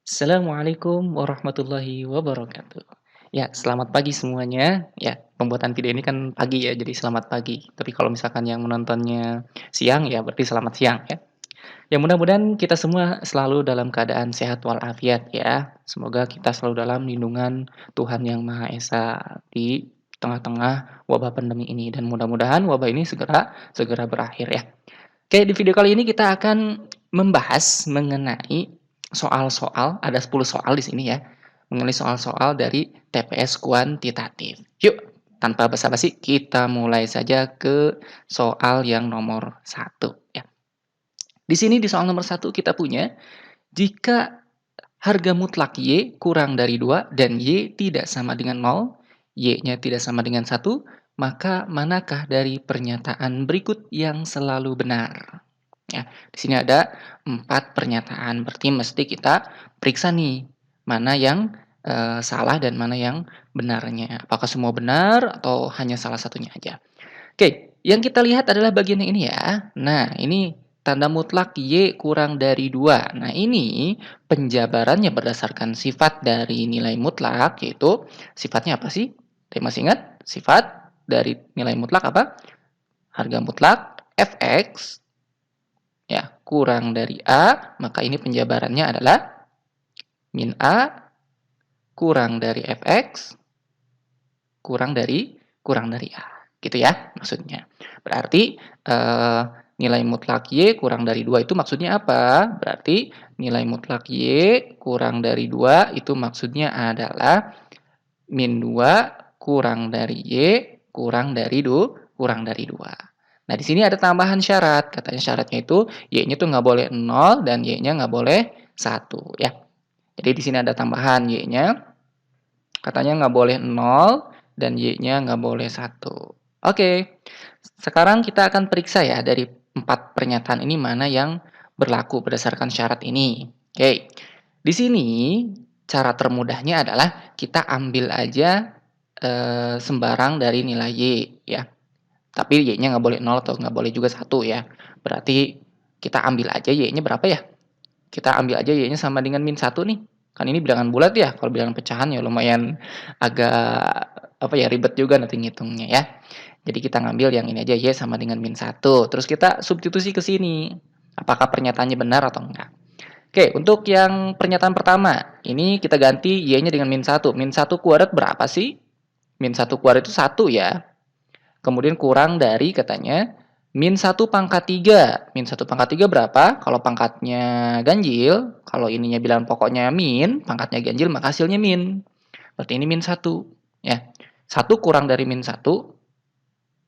Assalamualaikum warahmatullahi wabarakatuh. Ya, selamat pagi semuanya. Ya, pembuatan video ini kan pagi ya, jadi selamat pagi. Tapi kalau misalkan yang menontonnya siang, ya berarti selamat siang ya. Ya mudah-mudahan kita semua selalu dalam keadaan sehat walafiat ya. Semoga kita selalu dalam lindungan Tuhan Yang Maha Esa di tengah-tengah wabah pandemi ini dan mudah-mudahan wabah ini segera segera berakhir ya. Oke, di video kali ini kita akan membahas mengenai soal-soal, ada 10 soal di sini ya, mengenai soal-soal dari TPS kuantitatif. Yuk, tanpa basa-basi kita mulai saja ke soal yang nomor satu ya. Di sini di soal nomor satu kita punya, jika harga mutlak Y kurang dari 2 dan Y tidak sama dengan nol, Y-nya tidak sama dengan satu, maka manakah dari pernyataan berikut yang selalu benar? Ya, di sini ada 4 pernyataan, berarti mesti kita periksa nih, mana yang, salah dan mana yang benarnya. Apakah semua benar atau hanya salah satunya aja. Oke, yang kita lihat adalah bagian yang ini ya. Nah, ini tanda mutlak Y kurang dari 2. Nah, ini penjabarannya berdasarkan sifat dari nilai mutlak, yaitu sifatnya apa sih? Ada masih ingat? Sifat dari nilai mutlak apa? Harga mutlak fx ya kurang dari A, maka ini penjabarannya adalah min A kurang dari fx kurang dari A. Gitu ya maksudnya. Berarti nilai mutlak Y kurang dari 2 itu maksudnya apa? Berarti nilai mutlak Y kurang dari 2 itu maksudnya adalah min 2 kurang dari Y kurang dari 2. Nah, di sini ada tambahan syarat. Katanya syaratnya itu Y-nya tuh nggak boleh 0 dan Y-nya nggak boleh 1 ya. Jadi di sini ada tambahan Y-nya. Katanya nggak boleh 0 dan Y-nya nggak boleh 1. Oke. Sekarang kita akan periksa ya dari 4 pernyataan ini mana yang berlaku berdasarkan syarat ini. Oke. Di sini cara termudahnya adalah kita ambil aja sembarang dari nilai Y ya. Tapi Y-nya nggak boleh 0 atau nggak boleh juga 1 ya. Berarti kita ambil aja Y-nya berapa ya? Kita ambil aja Y-nya sama dengan min 1 nih. Kan ini bilangan bulat ya, kalau bilangan pecahan ya lumayan agak apa ya, ribet juga nanti ngitungnya ya. Jadi kita ngambil yang ini aja, Y sama dengan min 1. Terus kita substitusi ke sini. Apakah pernyataannya benar atau enggak. Oke, untuk yang pernyataan pertama, ini kita ganti Y-nya dengan min 1. Min 1 kuadrat berapa sih? Min 1 kuadrat itu 1 ya. Kemudian kurang dari katanya min 1 pangkat 3. Min 1 pangkat 3 berapa? Kalau pangkatnya ganjil, kalau ininya bilang pokoknya min, pangkatnya ganjil, maka hasilnya min. Berarti ini min 1. Ya. 1 kurang dari min 1,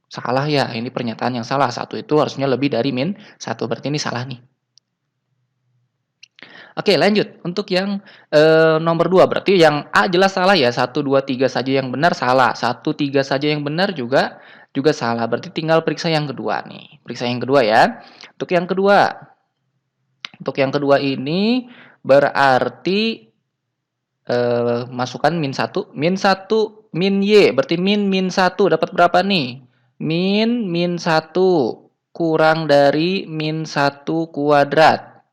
salah ya. Ini pernyataan yang salah. 1 itu harusnya lebih dari min 1. Berarti ini salah nih. Oke, lanjut. Untuk yang nomor 2, berarti yang A jelas salah ya. 1, 2, 3 saja yang benar salah. 1, 3 saja yang benar juga salah. Berarti tinggal periksa yang kedua nih. Periksa yang kedua ya. Untuk yang kedua. Untuk yang kedua ini berarti masukkan min 1. Min 1, min Y. Berarti min 1 dapat berapa nih? Min 1 kurang dari min 1 kuadrat.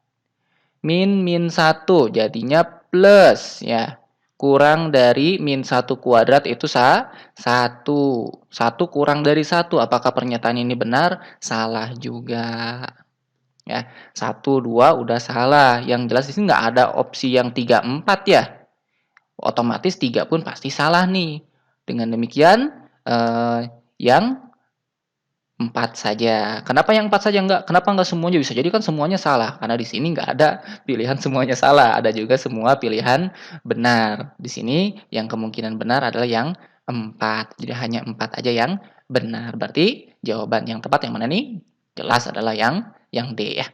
Min 1 jadinya plus ya. Kurang dari min 1 kuadrat itu 1. 1 kurang dari 1. Apakah pernyataan ini benar? Salah juga. Ya, 1, 2 udah salah. Yang jelas di sini nggak ada opsi yang 3, 4 ya. Otomatis 3 pun pasti salah nih. Dengan demikian yang 4 saja. Kenapa yang 4 saja kenapa enggak semuanya? Bisa jadi kan semuanya salah, karena di sini enggak ada pilihan semuanya salah, ada juga semua pilihan benar. Di sini yang kemungkinan benar adalah yang 4. Jadi hanya 4 aja yang benar. Berarti jawaban yang tepat yang mana nih? Jelas adalah yang D ya.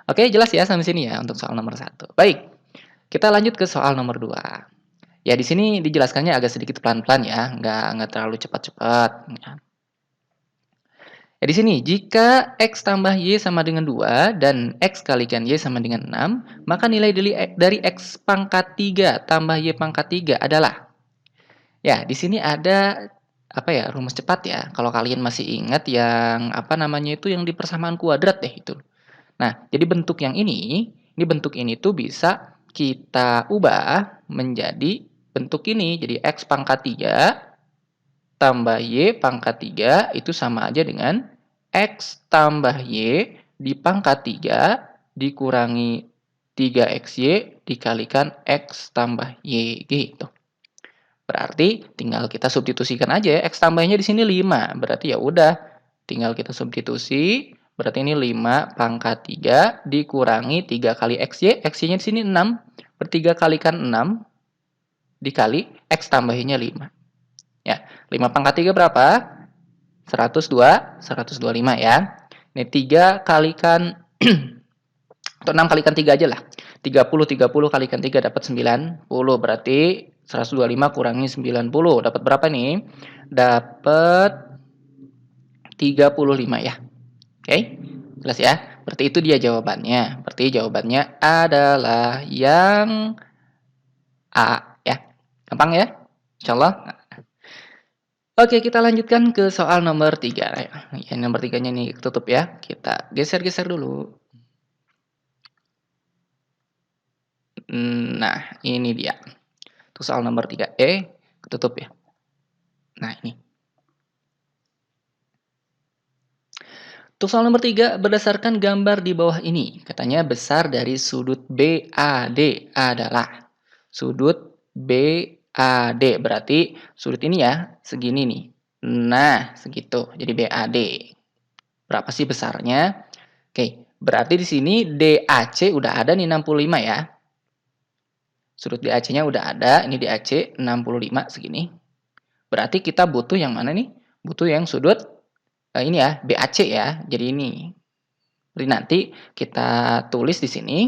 Oke, jelas ya sampai sini ya untuk soal nomor 1. Baik. Kita lanjut ke soal nomor 2. Ya di sini dijelaskannya agak sedikit pelan-pelan ya, enggak terlalu cepat-cepat ya. Ya, di sini, jika X tambah Y sama dengan 2 dan X kalikan Y sama dengan 6, maka nilai dari X pangkat 3 tambah Y pangkat 3 adalah. Ya, di sini ada apa ya, rumus cepat ya. Kalau kalian masih ingat yang apa namanya itu yang di persamaan kuadrat deh itu. Nah, jadi bentuk yang ini Ini bentuk ini tuh bisa kita ubah menjadi bentuk ini. Jadi X pangkat 3 tambah Y pangkat 3 itu sama aja dengan X tambah Y dipangkat 3 dikurangi 3XY dikalikan X tambah Y gitu. Berarti tinggal kita substitusikan aja ya, X tambahnya di sini 5. Berarti ya udah, tinggal kita substitusi. Berarti ini 5 pangkat 3 dikurangi 3 kali XY. XY-nya di sini 6. Per 3 kalikan 6 dikali X tambahnya 5. Ya, 5 pangkat 3 berapa? 102, 125 ya. Ini 3 kalikan atau 6 kalikan 3 aja lah. 30 kalikan 3 dapat 90. Berarti 125 kurangi 90. Dapat berapa nih? Dapat 35 ya. Oke? Jelas ya? Berarti itu dia jawabannya. Berarti jawabannya adalah yang A ya. Gampang ya? Insyaallah. Oke, kita lanjutkan ke soal nomor 3. Ya, nomor 3-nya nih tutup ya. Kita geser-geser dulu. Nah, ini dia. Itu soal nomor 3E, ketutup ya. Nah, ini. Untuk soal nomor 3, berdasarkan gambar di bawah ini, katanya besar dari sudut BAD adalah sudut BAD. Berarti sudut ini ya, segini nih. Nah, segitu. Jadi BAD. Berapa sih besarnya? Oke, berarti di sini DAC udah ada nih 65 ya. Sudut DAC-nya udah ada, ini DAC 65 segini. Berarti kita butuh yang mana nih? Butuh yang sudut ini ya, BAC ya. Jadi ini. Jadi nanti kita tulis di sini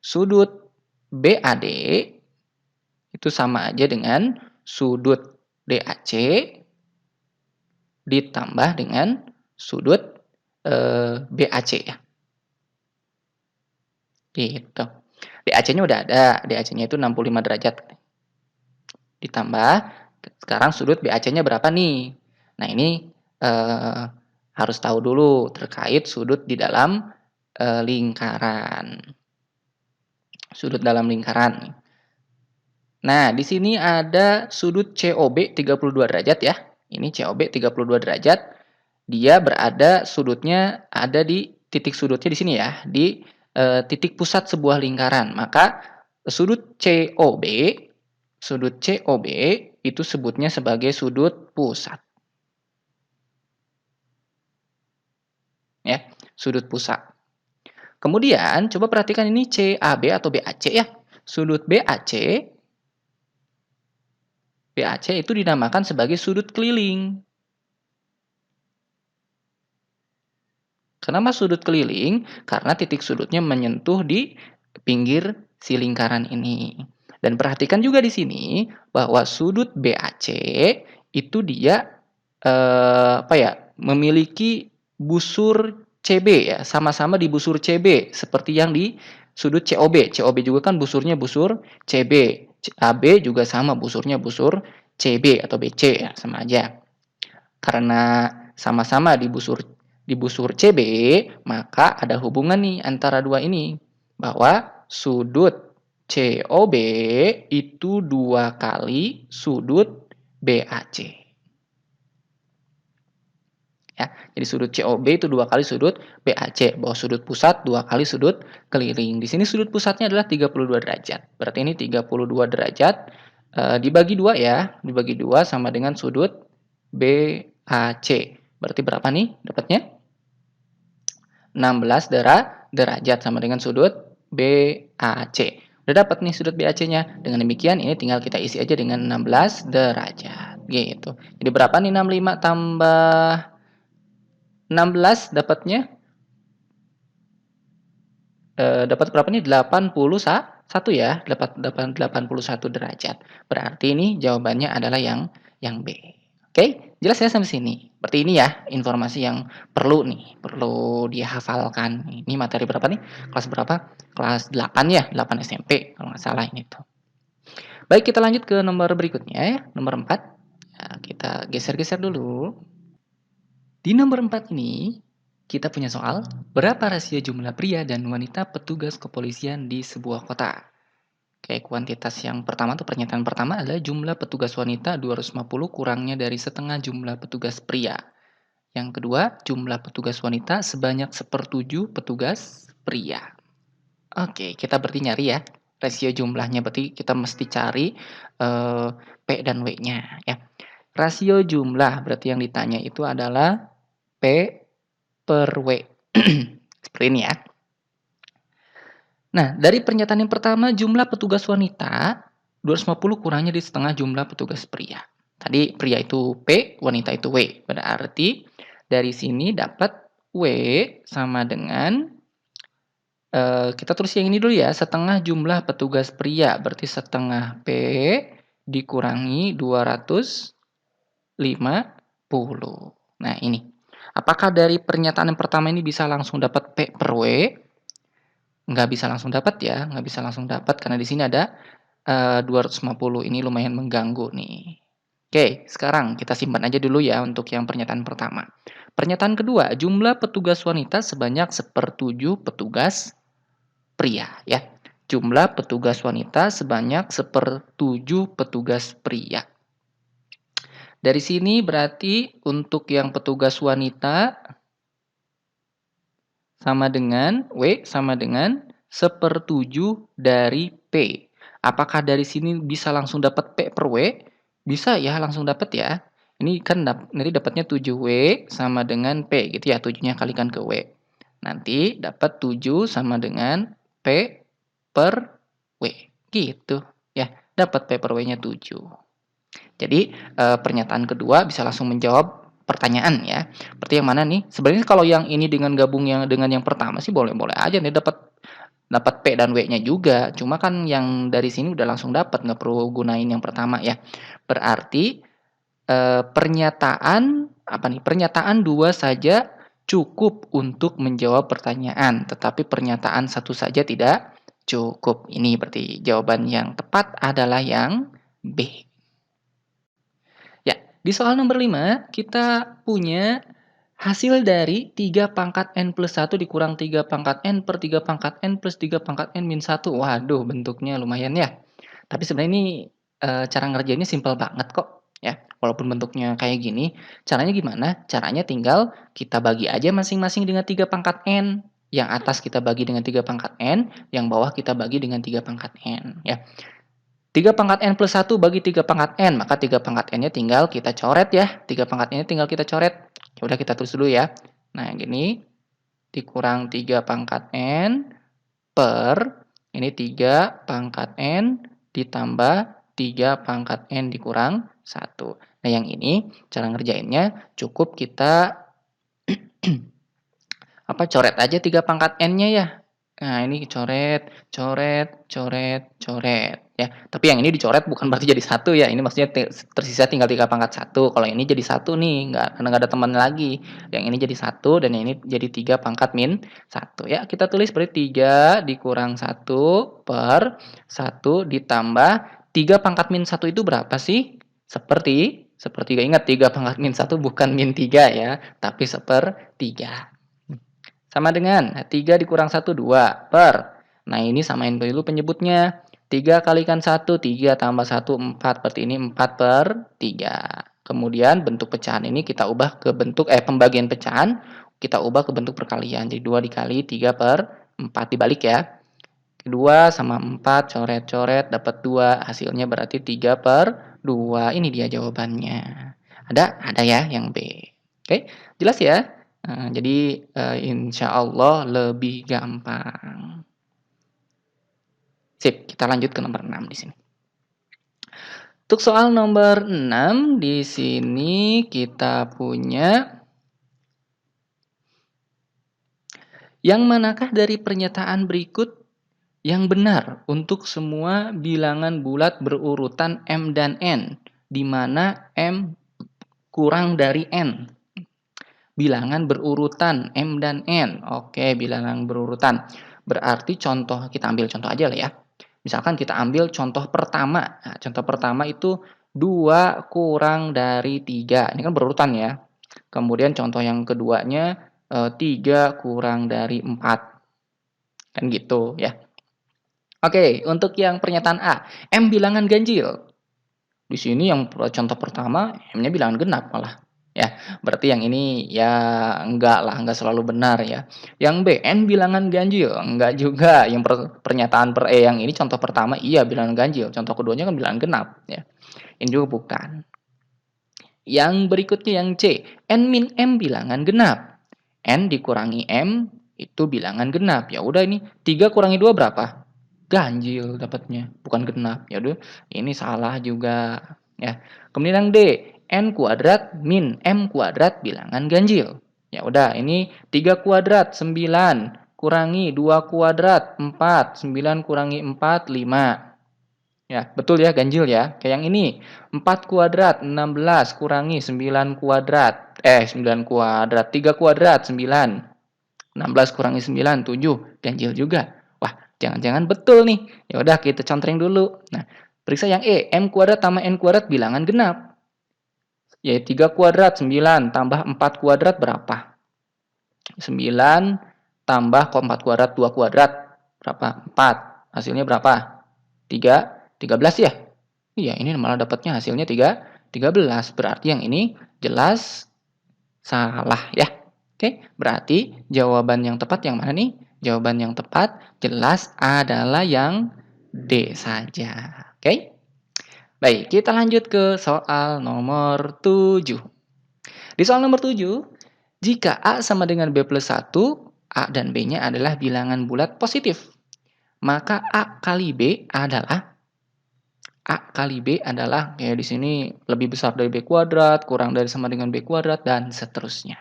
sudut BAD itu sama aja dengan sudut DAC ditambah dengan sudut BAC ya. Gitu. DAC-nya udah ada, DAC-nya itu 65 derajat. Ditambah sekarang sudut BAC-nya berapa nih? Nah, ini harus tahu dulu terkait sudut di dalam lingkaran. Sudut dalam lingkaran. Nah, di sini ada sudut COB 32 derajat ya. Ini COB 32 derajat. Dia berada sudutnya ada di titik sudutnya di sini ya, di titik pusat sebuah lingkaran. Maka sudut COB itu sebutnya sebagai sudut pusat. Ya, sudut pusat. Kemudian coba perhatikan ini CAB atau BAC ya. Sudut BAC itu dinamakan sebagai sudut keliling. Kenapa sudut keliling? Karena titik sudutnya menyentuh di pinggir si lingkaran ini. Dan perhatikan juga di sini bahwa sudut BAC itu dia memiliki busur CB ya, sama-sama di busur CB seperti yang di sudut COB. COB juga kan busurnya busur CB. AB juga sama busurnya busur CB atau BC ya, sama aja. Karena sama-sama di busur CB, maka ada hubungan nih antara dua ini bahwa sudut COB itu 2 kali sudut BAC. Ya, jadi sudut COB itu 2 kali sudut BAC, bahwa sudut pusat 2 kali sudut keliling. Di sini sudut pusatnya adalah 32 derajat. Berarti ini 32 derajat dibagi 2 ya, dibagi 2 sama dengan sudut BAC. Berarti berapa nih dapatnya? 16 derajat sama dengan sudut BAC. Udah dapat nih sudut BAC-nya. Dengan demikian ini tinggal kita isi aja dengan 16 derajat. Gitu. Jadi berapa nih 65 tambah 16 dapatnya? Dapat berapa nih? 81 ya. Dapat 81 derajat. Berarti ini jawabannya adalah yang B. Oke, jelas ya sampai sini. Berarti ini ya informasi yang perlu dihafalkan. Ini materi berapa nih? Kelas berapa? Kelas 8 ya, 8 SMP kalau nggak salah ini tuh. Baik, kita lanjut ke nomor berikutnya ya, nomor 4. Ya, kita geser-geser dulu. Di nomor 4 ini Kita punya soal, berapa rasio jumlah pria dan wanita petugas kepolisian di sebuah kota? Oke, kuantitas yang pertama tuh pernyataan pertama adalah jumlah petugas wanita 250 kurangnya dari setengah jumlah petugas pria. Yang kedua, jumlah petugas wanita sebanyak sepertujuh petugas pria. Oke, kita berarti nyari ya. Rasio jumlahnya berarti kita mesti cari P dan W-nya ya. Rasio jumlah berarti yang ditanya itu adalah P per W. Seperti ini ya. Nah, dari pernyataan yang pertama jumlah petugas wanita 250 kurangnya di setengah jumlah petugas pria. Tadi pria itu P, wanita itu W. Berarti dari sini dapat W sama dengan kita tulis yang ini dulu ya, setengah jumlah petugas pria, berarti setengah P dikurangi 250. Nah ini, apakah dari pernyataan yang pertama ini bisa langsung dapat P per W? Nggak bisa langsung dapat ya, nggak bisa langsung dapat karena di sini ada 250, ini lumayan mengganggu nih. Oke, sekarang kita simpan aja dulu ya untuk yang pernyataan pertama. Pernyataan kedua, jumlah petugas wanita sebanyak sepertujuh petugas pria ya. Jumlah petugas wanita sebanyak sepertujuh petugas pria. Dari sini berarti untuk yang petugas wanita sama dengan W sama dengan sepertujuh dari P. Apakah dari sini bisa langsung dapat P per W? Bisa ya, langsung dapat ya. Ini kan nanti dapatnya 7W sama dengan P gitu ya, 7-nya kalikan ke W. Nanti dapat 7 sama dengan P per W. Gitu ya, dapat P per W-nya 7. Jadi pernyataan kedua bisa langsung menjawab pertanyaan ya. Seperti yang mana nih? Sebenarnya kalau yang ini dengan gabung yang dengan yang pertama sih boleh-boleh aja nih dapat P dan W-nya juga. Cuma kan yang dari sini udah langsung dapat, nggak perlu gunain yang pertama ya. Berarti pernyataan dua saja cukup untuk menjawab pertanyaan, tetapi pernyataan satu saja tidak cukup. Ini berarti jawaban yang tepat adalah yang B. Ya, di soal nomor 5 kita punya hasil dari 3 pangkat N plus 1 dikurang 3 pangkat N per 3 pangkat N plus 3 pangkat N min 1. Waduh, bentuknya lumayan ya. Tapi sebenarnya ini cara ngerjainnya simpel banget kok ya. Walaupun bentuknya kayak gini, caranya gimana? Caranya tinggal kita bagi aja masing-masing dengan 3 pangkat N. Yang atas kita bagi dengan 3 pangkat N, yang bawah kita bagi dengan 3 pangkat N ya. 3 pangkat N plus 1 bagi 3 pangkat N, maka 3 pangkat N-nya tinggal kita coret ya. 3 pangkat N-nya tinggal kita coret. Ya udah kita tulis dulu ya. Nah, yang gini dikurang 3 pangkat N per ini 3 pangkat N ditambah 3 pangkat N dikurang 1. Nah, yang ini cara ngerjainnya cukup kita coret aja 3 pangkat N-nya ya. Nah, ini coret, coret, coret, coret ya. Tapi yang ini dicoret bukan berarti jadi 1 ya. Ini maksudnya tersisa tinggal 3 pangkat 1. Kalau ini jadi 1 nih, karena nggak ada teman lagi. Yang ini jadi 1 dan yang ini jadi 3 pangkat min 1 ya. Kita tulis berarti 3 dikurang 1 per 1 ditambah 3 pangkat min 1 itu berapa sih? Sepertiga. Ingat 3 pangkat min 1 bukan min 3 ya, tapi sepertiga. Sama dengan 3 dikurang 1, 2 per. Nah, ini samain dulu penyebutnya. 3 kalikan 1, 3 tambah 1, 4. Berarti ini 4 per 3. Kemudian bentuk pecahan ini kita ubah ke bentuk, pembagian pecahan, kita ubah ke bentuk perkalian. Jadi 2 dikali 3 per 4 dibalik ya. 2 sama 4, coret-coret, dapat 2. Hasilnya berarti 3 per 2. Ini dia jawabannya. Ada ya yang B. Oke, jelas ya? Jadi insya Allah lebih gampang. Sip, kita lanjut ke nomor 6 di sini. Untuk soal nomor 6 di sini kita punya yang manakah dari pernyataan berikut yang benar untuk semua bilangan bulat berurutan M dan N, di mana M kurang dari N. Bilangan berurutan M dan N. Oke, bilangan berurutan. Berarti kita ambil contoh aja lah ya. Misalkan kita ambil contoh pertama. Nah, contoh pertama itu 2 kurang dari 3. Ini kan berurutan ya. Kemudian contoh yang keduanya 3 kurang dari 4, kan gitu ya. Oke, untuk yang pernyataan A, M bilangan ganjil. Di sini yang contoh pertama M-nya bilangan genap malah, ya. Berarti yang ini ya enggak lah, enggak selalu benar ya. Yang B, N bilangan ganjil, enggak juga. Yang pernyataan per E yang ini contoh pertama iya bilangan ganjil, contoh keduanya kan bilangan genap ya. Ini juga bukan. Yang berikutnya yang C, N min M bilangan genap. N dikurangi M itu bilangan genap. Ya udah ini 3 kurangi 2 berapa? Ganjil dapatnya, bukan genap. Ya udah, ini salah juga ya. Kemudian yang D, N kuadrat min M kuadrat bilangan ganjil. Ya udah, ini 3 kuadrat 9 kurangi 2 kuadrat 4, 9 kurangi 4 5. Ya, betul ya, ganjil ya. Kayak yang ini, 4 kuadrat 16 kurangi 9 kuadrat. 9 kuadrat, 3 kuadrat 9. 16 kurangi 9, 7. Ganjil juga. Wah, jangan-jangan betul nih. Ya udah kita contreng dulu. Nah, periksa yang E, M kuadrat tambah N kuadrat bilangan genap. Ya, 3 kuadrat 9 tambah 4 kuadrat berapa? 9 tambah 4 kuadrat 2 kuadrat berapa? 4. Hasilnya berapa? 13 ya? Iya, ini malah dapatnya hasilnya 13. Berarti yang ini jelas salah ya. Oke, berarti jawaban yang tepat yang mana nih? Jawaban yang tepat jelas adalah yang D saja. Oke? Baik, kita lanjut ke soal nomor 7. Di soal nomor 7, jika A sama dengan B plus 1, A dan B-nya adalah bilangan bulat positif. Maka A kali B adalah kayak di sini lebih besar dari B kuadrat, kurang dari sama dengan B kuadrat, dan seterusnya.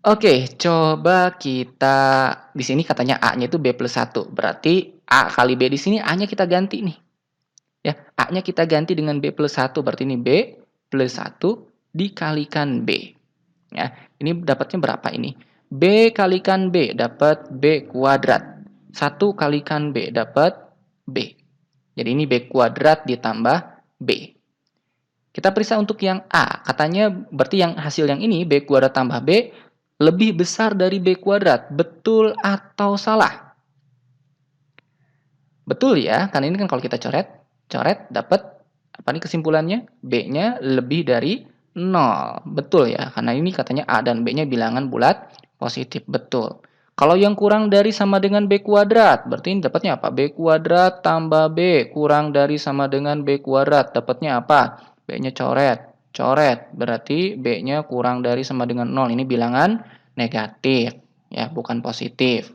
Oke, coba kita di sini katanya A-nya itu B plus 1. Berarti A kali B di sini A-nya kita ganti nih. Ya, A-nya kita ganti dengan B plus 1. Berarti ini B plus 1 dikalikan B. Ya, ini dapatnya berapa ini? B kalikan B dapat B kuadrat. 1 kalikan B dapat B. Jadi ini B kuadrat ditambah B. Kita periksa untuk yang A. Katanya berarti yang hasil yang ini B kuadrat tambah B lebih besar dari B kuadrat. Betul atau salah? Betul ya, karena ini kan kalau kita coret dapat apa nih kesimpulannya? B-nya lebih dari 0. Betul ya, karena ini katanya A dan B-nya bilangan bulat positif. Betul. Kalau yang kurang dari sama dengan B kuadrat, berarti ini dapatnya apa? B kuadrat tambah B kurang dari sama dengan B kuadrat. Dapatnya apa? B-nya coret. Coret, berarti B-nya kurang dari sama dengan 0. Ini bilangan negatif, ya, bukan positif.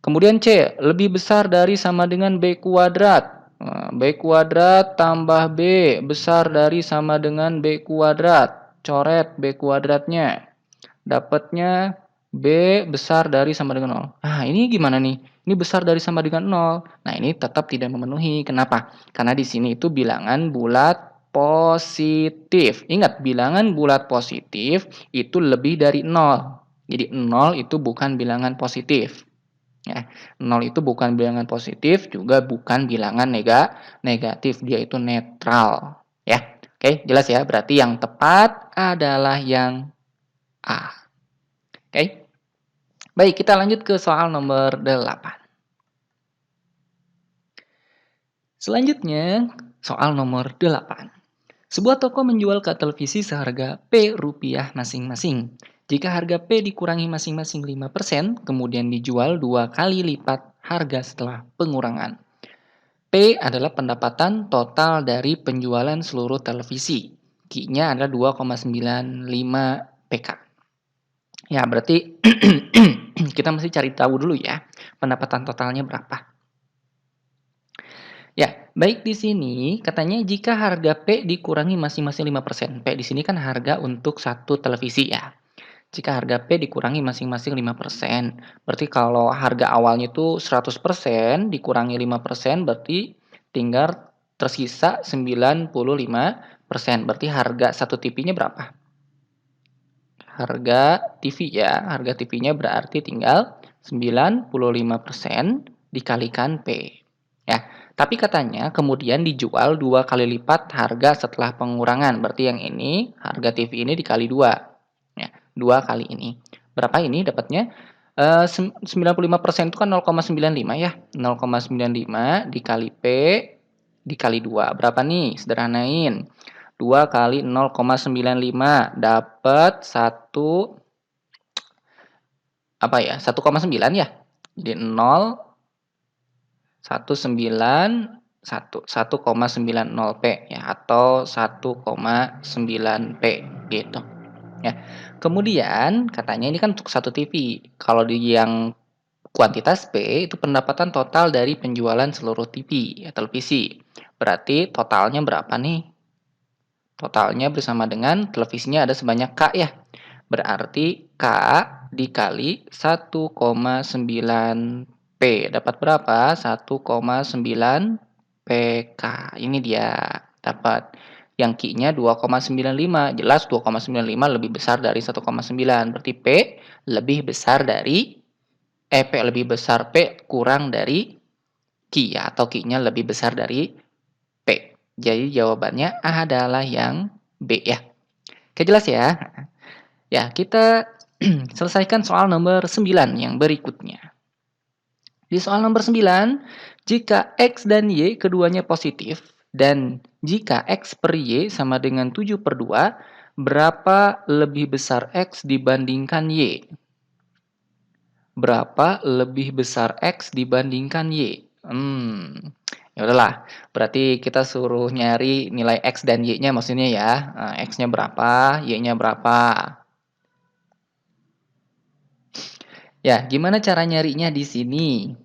Kemudian C, lebih besar dari sama dengan B kuadrat. B kuadrat tambah B besar dari sama dengan B kuadrat. Coret B kuadratnya. Dapatnya B besar dari sama dengan 0. Nah, ini gimana nih? Ini besar dari sama dengan 0. Nah, ini tetap tidak memenuhi. Kenapa? Karena di sini itu bilangan bulat positif. Ingat, bilangan bulat positif itu lebih dari 0. Jadi 0 itu bukan bilangan positif. Ya, 0 itu bukan bilangan positif, juga bukan bilangan negatif. Dia itu netral. Ya, oke, jelas ya. Berarti yang tepat adalah yang A. Oke. Baik, kita lanjut ke soal nomor 8. Selanjutnya, soal nomor 8. Sebuah toko menjual ke televisi seharga P rupiah masing-masing. Jika harga P dikurangi masing-masing 5%, kemudian dijual 2 kali lipat harga setelah pengurangan. P adalah pendapatan total dari penjualan seluruh televisi. Q-nya adalah 2,95 PK. Ya, berarti kita mesti cari tahu dulu ya, pendapatan totalnya berapa. Ya, baik di sini katanya jika harga P dikurangi masing-masing 5%. P di sini kan harga untuk satu televisi ya. Jika harga P dikurangi masing-masing 5%. Berarti kalau harga awalnya itu 100% dikurangi 5% berarti tinggal tersisa 95%. Berarti harga satu TV-nya berapa? Harga TV ya, harga TV-nya berarti tinggal 95% dikalikan P. Ya, tapi katanya kemudian dijual 2 kali lipat harga setelah pengurangan. Berarti yang ini harga TV ini dikali 2. Ya, 2 kali ini. Berapa ini dapatnya? 95% itu kan 0,95 ya. 0,95 dikali P dikali 2. Berapa nih? Sederhanain. 2 kali 0,95 dapat 1,9 ya. Jadi 1,90 P ya, atau 1,9 P gitu ya. Kemudian katanya ini kan untuk satu TV. Kalau di yang kuantitas P itu pendapatan total dari penjualan seluruh TV ya, televisi. Berarti totalnya berapa nih? Totalnya bersama dengan televisinya ada sebanyak K ya. Berarti K dikali 1,9 P. Dapat berapa? 1,9 PK. Ini dia. Dapat. Yang Q-nya 2,95. Jelas 2,95 lebih besar dari 1,9. Berarti P lebih besar dari P lebih besar P kurang dari Q ya. Atau Q-nya lebih besar dari P. Jadi jawabannya adalah yang B ya. Oke, jelas ya? Ya, kita selesaikan soal nomor 9 yang berikutnya. Di soal nomor 9, jika X dan Y keduanya positif, dan jika X per Y sama dengan 7/2, berapa lebih besar X dibandingkan Y? Berapa lebih besar X dibandingkan Y? Ya udahlah, berarti kita suruh nyari nilai X dan Y-nya maksudnya ya. X-nya berapa, Y-nya berapa. Ya, gimana cara nyarinya di sini?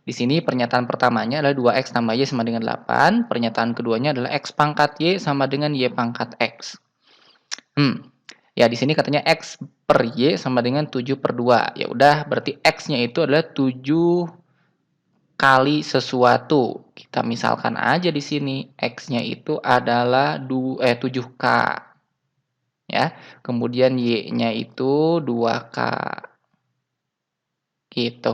Di sini pernyataan pertamanya adalah 2X tambah Y sama dengan 8. Pernyataan keduanya adalah X pangkat Y sama dengan Y pangkat X. Ya di sini katanya X per Y sama dengan 7/2. Ya udah, berarti X-nya itu adalah 7 kali sesuatu. Kita misalkan aja di sini X-nya itu adalah 7K. Ya. Kemudian Y-nya itu 2K. Gitu.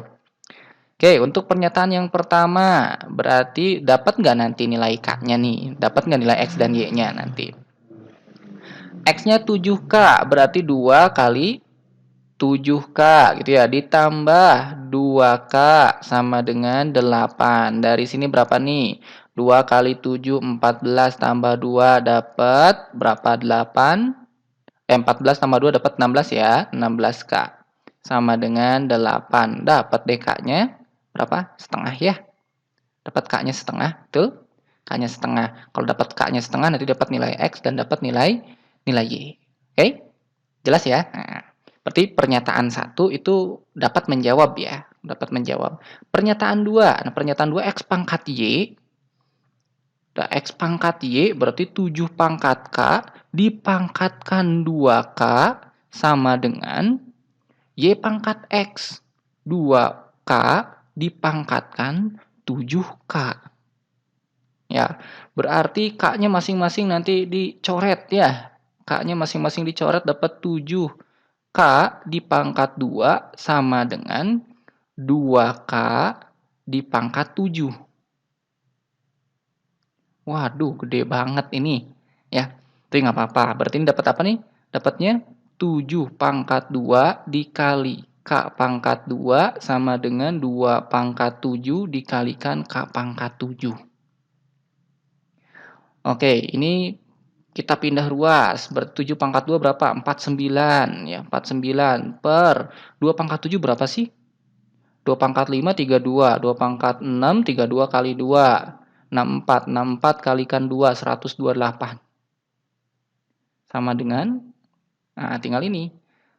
Oke, untuk pernyataan yang pertama, berarti dapat nggak nanti nilai K-nya nih? Dapat nggak nilai X dan Y-nya nanti? X-nya 7K, berarti 2 kali 7K gitu ya. Ditambah 2K sama dengan 8. Dari sini berapa nih? 2 kali 7, 14 tambah 2 dapat berapa? 8. 14 tambah 2 dapat 16 ya. 16K. Sama dengan 8. Dapat DK-nya berapa? Setengah ya. Dapat K-nya setengah, betul? K-nya setengah. Kalau dapat K-nya setengah nanti dapat nilai X dan dapat nilai Y. Oke? Jelas ya? Nah, berarti pernyataan 1 itu dapat menjawab ya. Dapat menjawab. Pernyataan 2. Nah, pernyataan 2 X pangkat Y. Nah, X pangkat Y berarti 7 pangkat K dipangkatkan 2K sama dengan Y pangkat X. 2K dipangkatkan 7K. Ya, berarti K-nya masing-masing nanti dicoret ya. K-nya masing-masing dicoret dapat 7K dipangkat 2 sama dengan 2K dipangkat 7. Waduh, gede banget ini. Ya, tapi nggak apa-apa. Berarti ini dapat apa nih? Dapatnya 7 pangkat 2 dikali K pangkat 2 sama dengan 2 pangkat 7 dikalikan K pangkat 7. Oke, ini kita pindah ruas. 7 pangkat 2 berapa? 49. Ya, 49 per 2 pangkat 7 berapa sih? 2 pangkat 5, 32. 2 pangkat 6, 32 kali 2. 64. 64 kalikan 2, 128. Sama dengan, nah tinggal ini.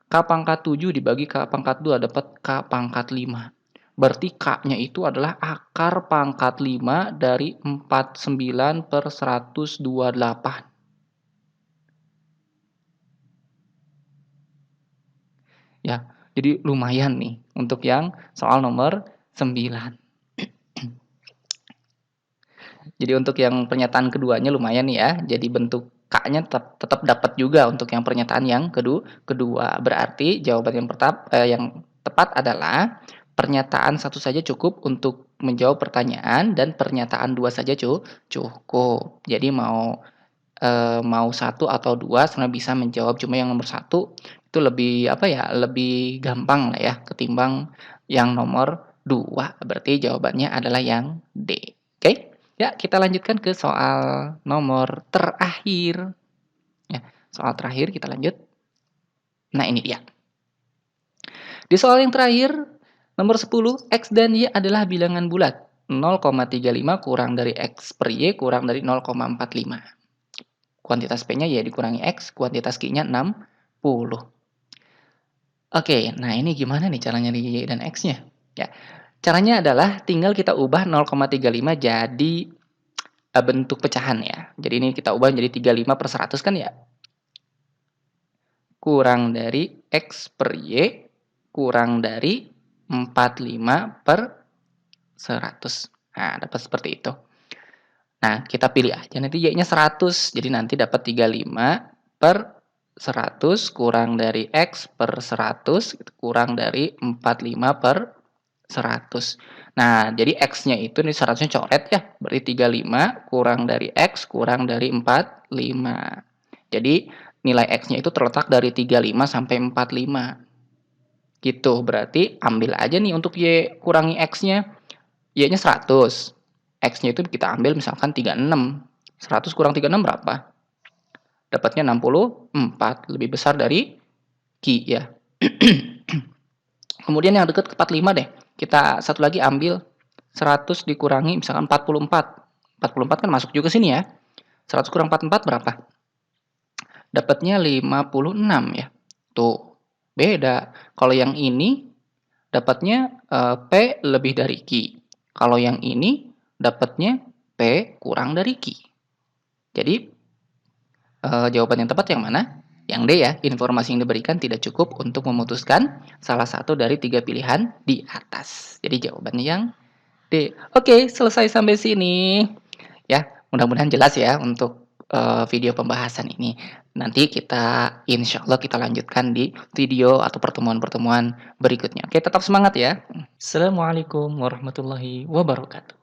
K pangkat 7 dibagi K pangkat 2 dapat K pangkat 5. Berarti K-nya itu adalah akar pangkat 5 dari 49 per 128. Ya, jadi lumayan nih untuk yang soal nomor 9. Jadi untuk yang pernyataan keduanya lumayan nih ya. Jadi bentuk K-nya tetap dapat juga untuk yang pernyataan yang kedua. Berarti jawaban yang tepat adalah pernyataan 1 saja cukup untuk menjawab pertanyaan dan pernyataan 2 saja cukup. Jadi mau mau 1 atau 2 sebenarnya bisa menjawab, cuma yang nomor 1 itu lebih, apa ya, lebih gampang lah ya ketimbang yang nomor 2, berarti jawabannya adalah yang D, oke? Ya, kita lanjutkan ke soal nomor terakhir, ya, soal terakhir kita lanjut. Nah, ini dia. Di soal yang terakhir, nomor 10, X dan Y adalah bilangan bulat. 0,35 kurang dari X per Y kurang dari 0,45. Kuantitas P-nya Y dikurangi X, kuantitas Q-nya 60. Oke, nah ini gimana nih caranya di Y dan X-nya? Ya, caranya adalah tinggal kita ubah 0,35 jadi bentuk pecahan ya. Jadi ini kita ubah menjadi 35/100 kan ya? Kurang dari X per Y kurang dari 45/100. Nah, dapat seperti itu. Nah, kita pilih aja nanti Y-nya 100. Jadi nanti dapat 35/100 kurang dari X per 100 kurang dari 45/100. Nah, jadi X-nya itu nih 100-nya coret ya. Berarti 35 kurang dari X kurang dari 45. Jadi nilai X-nya itu terletak dari 35 sampai 45. Gitu, berarti ambil aja nih untuk Y kurangi X-nya. Y-nya 100. X-nya itu kita ambil misalkan 36. 100 kurang 36 berapa? Dapatnya 64. Lebih besar dari Q ya. Kemudian yang dekat ke 45 deh. Kita satu lagi ambil 100 dikurangi misalkan 44. 44 kan masuk juga sini ya. 100 kurang 44 berapa? Dapatnya 56 ya. Tuh, beda. Kalau yang ini dapatnya P lebih dari Q. Kalau yang ini dapatnya P kurang dari Q. Jadi jawaban yang tepat yang mana? Yang D ya, informasi yang diberikan tidak cukup untuk memutuskan salah satu dari 3 pilihan di atas. Jadi jawabannya yang D. Oke, selesai sampai sini. Ya, mudah-mudahan jelas ya untuk video pembahasan ini. Nanti insya Allah kita lanjutkan di video atau pertemuan-pertemuan berikutnya. Oke, tetap semangat ya. Assalamualaikum warahmatullahi wabarakatuh.